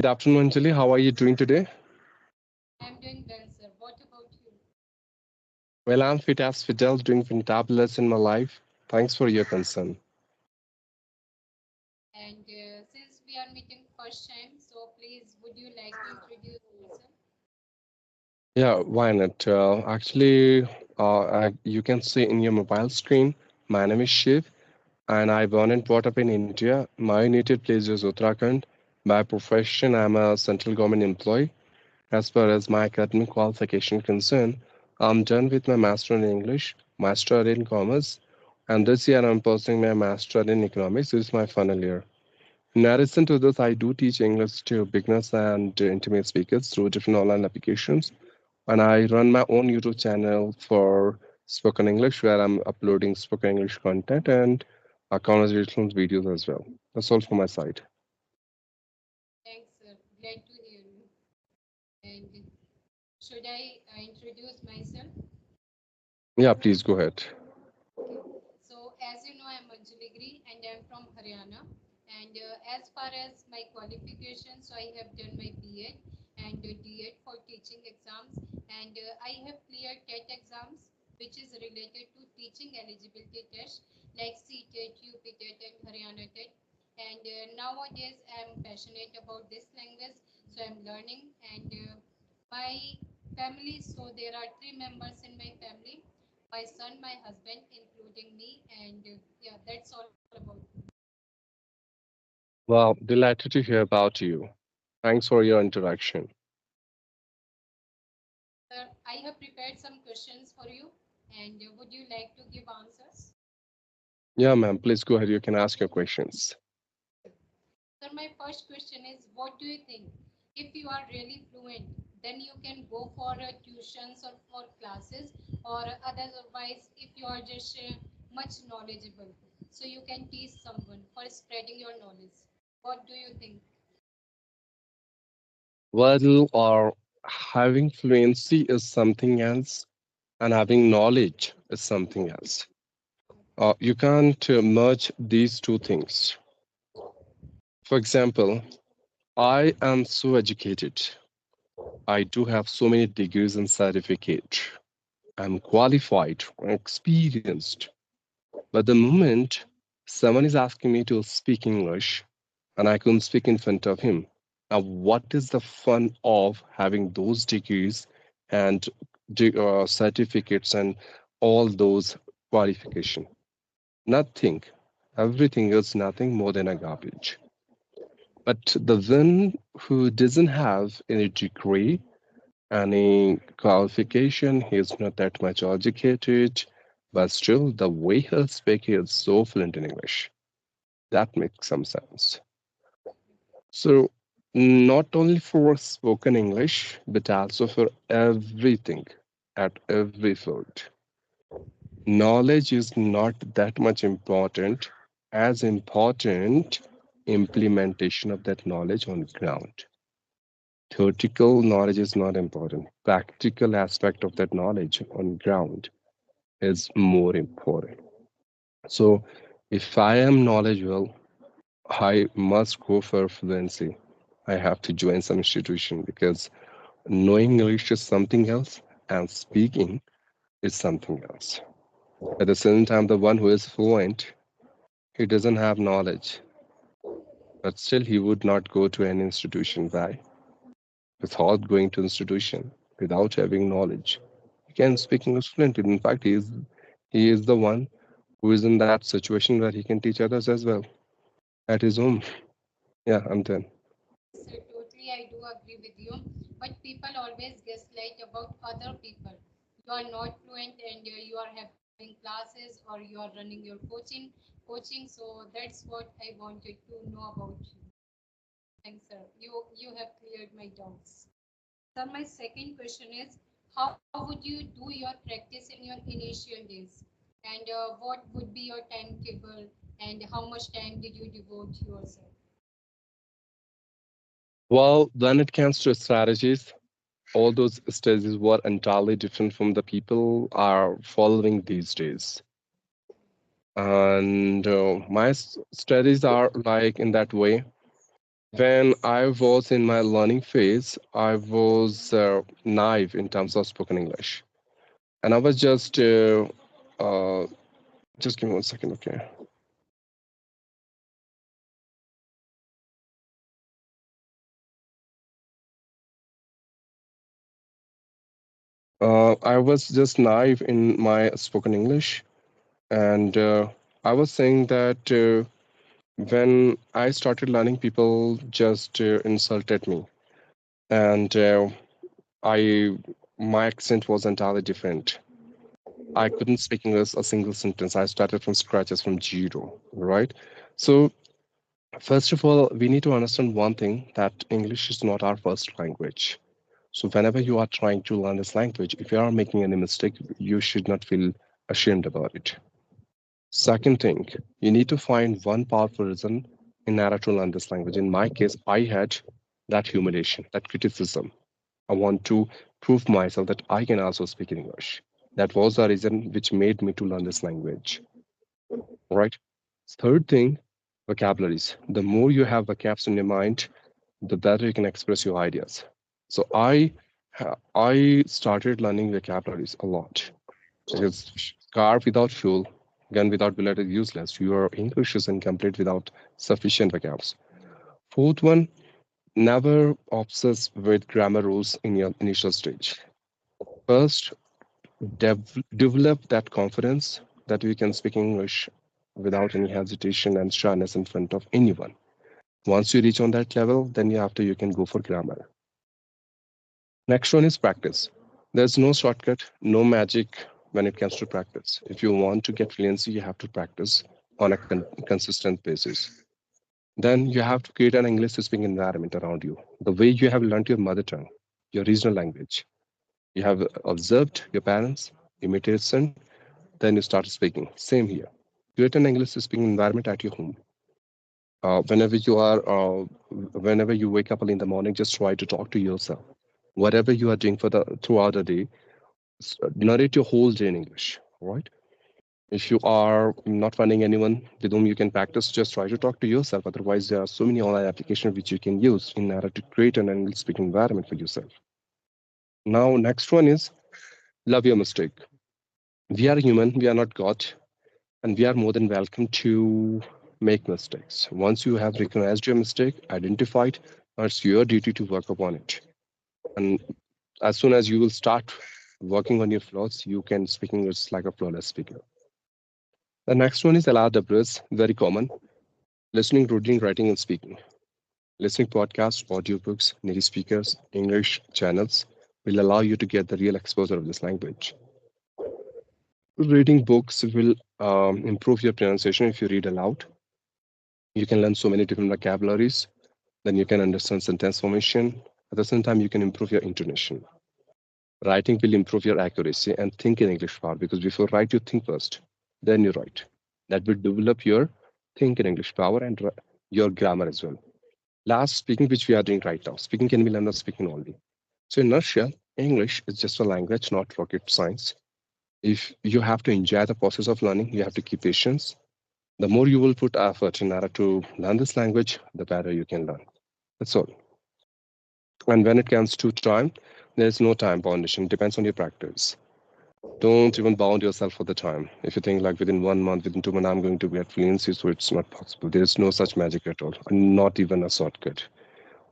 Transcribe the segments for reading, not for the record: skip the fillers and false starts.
Good afternoon, Anjali. How are you doing today? I'm doing well, sir. What about you? Well, I'm fit as fiddle, doing fantabulous in my life. Thanks for your concern. And since we are meeting first time, so please, would you like to introduce yourself? Yeah, why not? You can see in your mobile screen, my name is Shiv, and I born and brought up in India. My native place is Uttarakhand. By profession, I'm a central government employee. As far as my academic qualification concerned, I'm done with my master in English, master in commerce, and this year I'm pursuing my master in economics. This is my final year. In addition to this, I do teach English to beginners and intermediate speakers through different online applications. And I run my own YouTube channel for spoken English where I'm uploading spoken English content and conversational videos as well. That's all from my side. Thanks, sir. Glad to hear you. And should I introduce myself? Yeah, please go ahead. Okay. So as you know, I'm Anjali and I'm from Haryana. And as far as my qualifications, so I have done my B.Ed and D.Ed for teaching exams, and I have cleared TET exams, which is related to teaching eligibility tests like C-TET, UP-TET, and Haryana TET. And nowadays, I'm passionate about this language, so I'm learning. And my family, so there are three members in my family: my son, my husband, including me, and yeah, that's all about me. Well, delighted to hear about you. Thanks for your interaction. Sir, I have prepared some questions for you, and would you like to give answers? Yeah, ma'am, please go ahead. You can ask your questions. Okay. Sir, my first question is, what do you think? If you are really fluent, then you can go for tuitions or for classes, or otherwise, if you are just much knowledgeable, so you can teach someone for spreading your knowledge. What do you think? Well, or having fluency is something else, and having knowledge is something else. You can't merge these two things. For example, I am so educated. I do have so many degrees and certificate. I'm qualified, experienced. But the moment someone is asking me to speak English and I couldn't speak in front of him, now what is the fun of having those degrees and certificates and all those qualification? Nothing. Everything is nothing more than a garbage. But the one who doesn't have any degree, any qualification, he's not that much educated, but still the way he speaks, he is so fluent in English. That makes some sense. So not only for spoken English, but also for everything at every field. Knowledge is not that much important, as important implementation of that knowledge on ground. Theoretical knowledge is not important. Practical aspect of that knowledge on ground is more important. So if I am knowledgeable, I must go for fluency. I have to join some institution because knowing English is something else and speaking is something else. At the same time, the one who is fluent, he doesn't have knowledge, but still he would not go to any institution. Why? Without going to institution, without having knowledge, he can speak English fluently. In fact, he is the one who is in that situation where he can teach others as well at his home. Yeah, I'm done. Yes, sir, totally, I do agree with you. But people always gaslight about other people. You are not fluent and you are having classes or you are running your coaching. So that's what I wanted to know about you. Thanks, sir. You have cleared my doubts. Sir, my second question is, how would you do your practice in your initial days? And what would be your timetable and how much time did you devote yourself? Well, when it comes to strategies, all those strategies were entirely different from the people are following these days. And my studies are like in that way. When I was in my learning phase, I was naive in terms of spoken English, and I was uh, just give me 1 second, okay? I was just naive in my spoken English, and I was saying that when I started learning, people just insulted me, and I my accent was entirely different. I couldn't speak English a single sentence. I started from scratches from zero, right? So first of all, we need to understand one thing that English is not our first language. So whenever you are trying to learn this language, if you are making any mistake, you should not feel ashamed about it. Second thing, you need to find one powerful reason in order to learn this language. In my case, I had that humiliation, that criticism. I want to prove myself that I can also speak English. That was the reason which made me to learn this language, right? Third thing, vocabularies. The more you have vocabs in your mind, the better you can express your ideas. So I started learning vocabularies a lot. Because car without fuel, gun without bullet is useless. Your English is incomplete without sufficient vocabs. Fourth one, never obsess with grammar rules in your initial stage. First, develop that confidence that you can speak English without any hesitation and shyness in front of anyone. Once you reach on that level, then after you can go for grammar. Next one is practice. There's no shortcut, no magic when it comes to practice. If you want to get fluency, you have to practice on a consistent basis. Then you have to create an English speaking environment around you. The way you have learned your mother tongue, your regional language. You have observed your parents, imitation, then you start speaking. Same here. Create an English speaking environment at your home. Whenever you wake up early in the morning, just try to talk to yourself. Whatever you are doing for the throughout the day, narrate your whole day in English. All right. If you are not finding anyone with whom you can practice, just try to talk to yourself. Otherwise, there are so many online applications which you can use in order to create an English speaking environment for yourself. Now, next one is love your mistake. We are human, we are not God, and we are more than welcome to make mistakes. Once you have recognized your mistake, identified, it's your duty to work upon it. And as soon as you will start working on your flaws, you can speak English like a flawless speaker. The next one is LRWS, very common. Listening, reading, writing, and speaking. Listening podcasts, audiobooks, native speakers, English channels will allow you to get the real exposure of this language. Reading books will improve your pronunciation if you read aloud. You can learn so many different vocabularies. Then you can understand sentence formation. At the same time, you can improve your intonation. Writing will improve your accuracy and think in English power because before write, you think first, then you write. That will develop your think in English power and your grammar as well. Last, speaking, which we are doing right now. Speaking can be learned as speaking only. So, in a nutshell, English is just a language, not rocket science. If you have to enjoy the process of learning, you have to keep patience. The more you will put effort in order to learn this language, the better you can learn. That's all. And when it comes to time, there's no time foundation. It depends on your practice. Don't even bound yourself for the time. If you think like within 1 month, within 2 months, I'm going to get fluency, so it's not possible. There is no such magic at all, and not even a shortcut.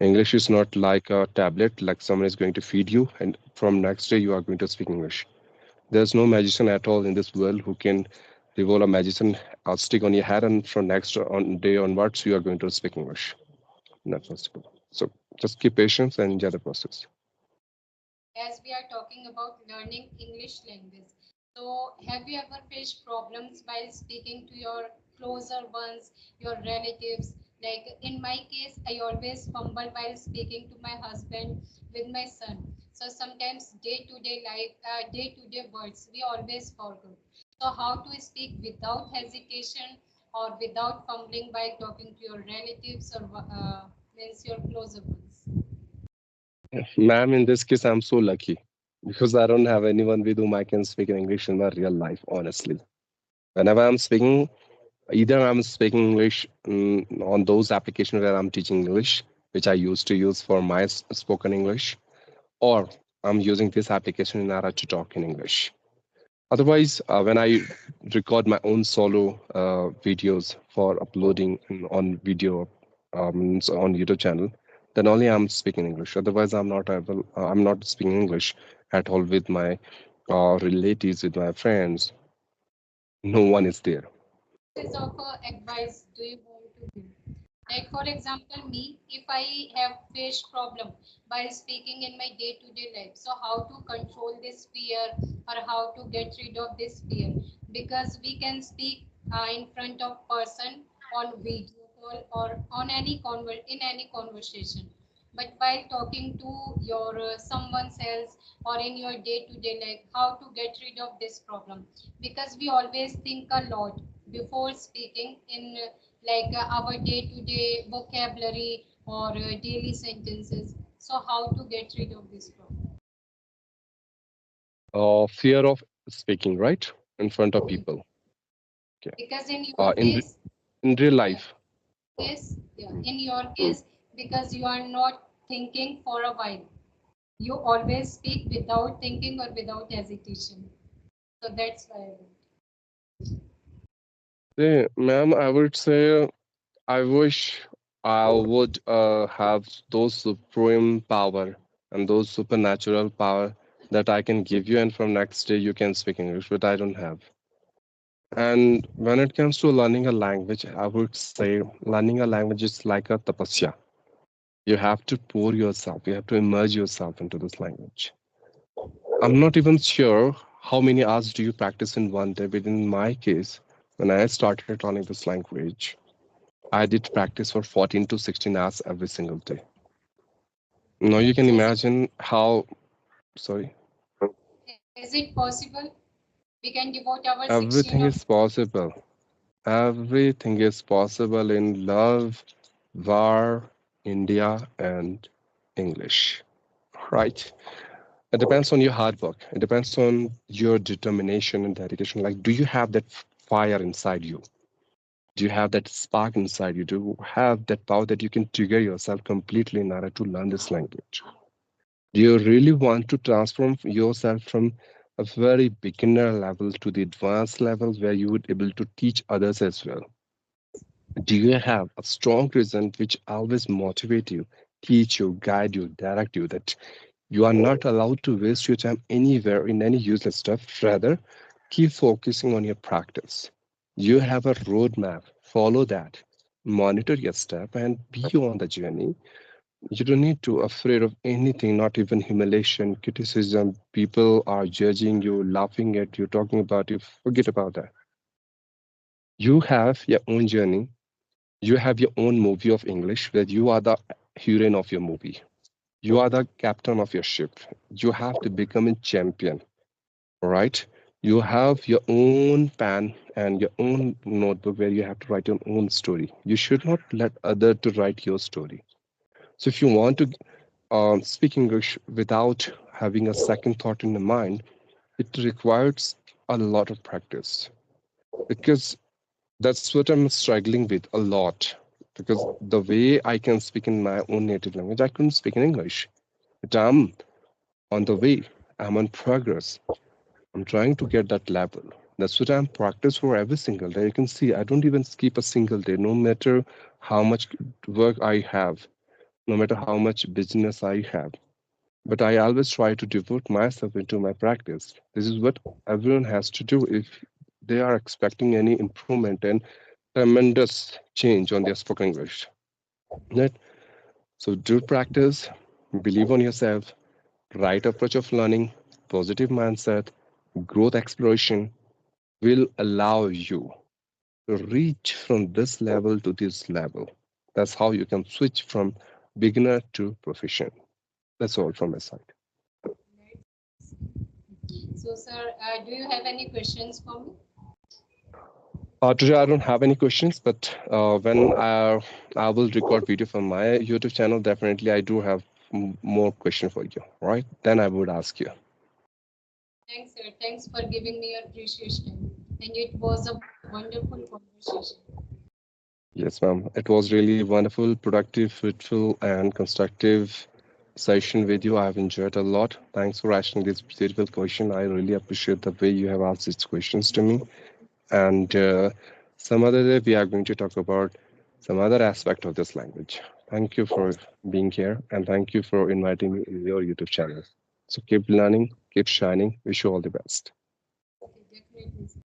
English is not like a tablet, like someone is going to feed you, and from next day you are going to speak English. There's no magician at all in this world who can revolve a magician stick on your head, and from next on day onwards you are going to speak English. Not possible. So just keep patience and enjoy the process. As we are talking about learning English language. So, have you ever faced problems while speaking to your closer ones, your relatives? Like in my case, I always fumble while speaking to my husband with my son. So sometimes day-to-day life, day-to-day words, we always forget. So how to speak without hesitation or without fumbling while talking to your relatives or means your closer ones? Ma'am, in this case, I'm so lucky because I don't have anyone with whom I can speak in English in my real life, honestly. Whenever I'm speaking, Either I'm speaking English on those applications where I'm teaching English, which I used to use for my spoken English, or I'm using this application in order to talk in English. Otherwise, when I record my own solo videos for uploading on video so on YouTube channel, then only I'm speaking English. Otherwise, I'm not able. I'm not speaking English at all with my relatives, with my friends. No one is there. Pieces of advice do you want to give? Like for example, me, if I have faced problem while speaking in my day-to-day life, so how to control this fear or how to get rid of this fear? Because we can speak in front of person on video call or on any in any conversation. But while talking to your someone else or in your day-to-day life, how to get rid of this problem? Because we always think a lot before speaking in our day-to-day vocabulary or daily sentences. So how to get rid of this problem? Fear of speaking, right, in front of people. Okay. Because in your In case, in real yeah, life. yeah, in your Mm. case, because you are not thinking for a while, you always speak without thinking or without hesitation. So that's why. Ma'am, I would say I wish I would have those supreme power and those supernatural power that I can give you, and from next day you can speak English, but I don't have. And when it comes to learning a language, I would say learning a language is like a tapasya. You have to pour yourself, you have to immerse yourself into this language. I'm not even sure how many hours do you practice in one day, but in my case, when I started learning this language, I did practice for 14 to 16 hours every single day. Now you can So imagine how, sorry, is it possible we can devote our 16 everything of is possible. Everything is possible in love, war, India, and English, right? It depends on your hard work. It depends on your determination and dedication. Like, do you have that fire inside you? Do you have that spark inside you? Do you have that power that you can trigger yourself completely in order to learn this language? Do you really want to transform yourself from a very beginner level to the advanced level where you would able to teach others as well? Do you have a strong reason which always motivate you, teach you, guide you, direct you that you are not allowed to waste your time anywhere in any useless stuff. Rather, keep focusing on your practice. You have a roadmap. Follow that. Monitor your step and be on the journey. You don't need to afraid of anything, not even humiliation, criticism. People are judging you, laughing at you, talking about you. Forget about that. You have your own journey. You have your own movie of English where you are the heroine of your movie. You are the captain of your ship. You have to become a champion, right? You have your own pen and your own notebook where you have to write your own story. You should not let other to write your story. So if you want to speak English without having a second thought in the mind, it requires a lot of practice because that's what I'm struggling with a lot. Because the way I can speak in my own native language, I couldn't speak in English. But I'm on the way, I'm on progress. I'm trying to get that level. That's what I'm practice for every single day. You can see I don't even skip a single day, no matter how much work I have, no matter how much business I have. But I always try to devote myself into my practice. This is what everyone has to do if they are expecting any improvement and tremendous change on their spoken English. Right? So do practice, believe on yourself, right approach of learning, positive mindset, growth exploration will allow you to reach from this level to this level. That's how you can switch from beginner to proficient. That's all from my side. So, sir, do you have any questions for me? Today I don't have any questions, but when I will record video from my YouTube channel, definitely I do have more question for you. Right? Then I would ask you. Thanks, sir. Thanks for giving me your precious time. and it was a wonderful conversation. Yes, ma'am. It was really wonderful, productive, fruitful, and constructive session with you. I have enjoyed a lot. Thanks for asking this beautiful question. I really appreciate the way you have asked these questions to me. And some other day, we are going to talk about some other aspect of this language. Thank you for being here, and thank you for inviting me in your YouTube channel. So keep learning, keep shining. Wish you all the best. Okay, definitely.